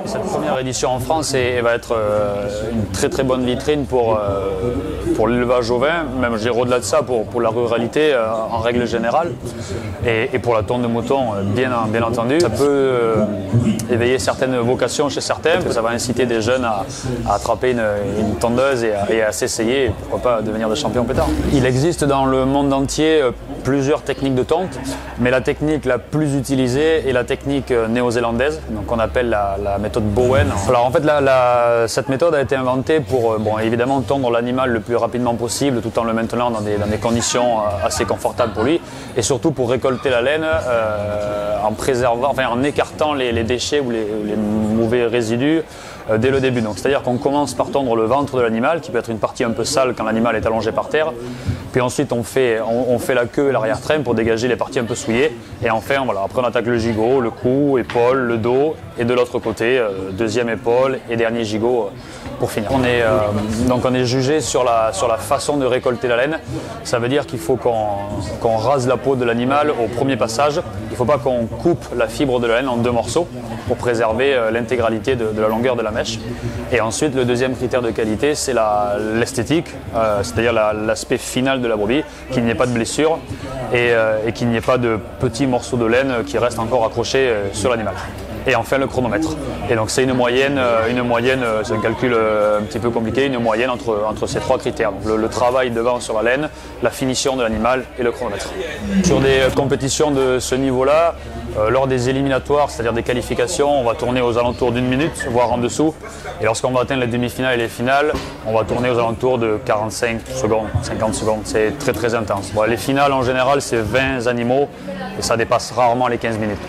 Cette première édition en France va être une très bonne vitrine pour l'élevage ovin, même je dirais au-delà de ça pour la ruralité en règle générale et pour la tonte de mouton bien entendu. Ça peut éveiller certaines vocations chez certains, ça va inciter des jeunes à attraper une tondeuse et à s'essayer et pourquoi pas devenir des champions plus tard. Il existe dans le monde entier plusieurs techniques de tonte, mais la technique la plus utilisée est la technique néo-zélandaise, donc on appelle la méthode Bowen. Alors en fait cette méthode a été inventée pour évidemment tondre l'animal le plus rapidement possible tout en le maintenant dans des conditions assez confortables pour lui et surtout pour récolter la laine en écartant les déchets ou les mauvais résidus dès le début. Donc c'est-à-dire qu'on commence par tondre le ventre de l'animal qui peut être une partie un peu sale quand l'animal est allongé par terre. Puis ensuite on fait la queue et l'arrière-train pour dégager les parties un peu souillées. Et enfin après on attaque le gigot, le cou, épaule, le dos et de l'autre côté deuxième épaule et dernier gigot pour finir. On est jugé sur la façon de récolter la laine. Ça veut dire qu'il faut qu'on rase la peau de l'animal au premier passage. Il ne faut pas qu'on coupe la fibre de la laine en deux morceaux pour préserver l'intégralité de la longueur de la mèche. Et ensuite le deuxième critère de qualité c'est l'esthétique, c'est-à-dire l'aspect final de la brebis, qu'il n'y ait pas de blessure et qu'il n'y ait pas de petits morceaux de laine qui restent encore accrochés sur l'animal. Et enfin le chronomètre. Et donc c'est une moyenne, c'est un calcul un petit peu compliqué, une moyenne entre ces trois critères. Donc le travail devant sur la laine, la finition de l'animal et le chronomètre. Sur des compétitions de ce niveau-là, lors des éliminatoires, c'est-à-dire des qualifications, on va tourner aux alentours d'une minute, voire en dessous. Et lorsqu'on va atteindre les demi-finales et les finales, on va tourner aux alentours de 45 secondes, 50 secondes. C'est très intense. Les finales en général, c'est 20 animaux et ça dépasse rarement les 15 minutes.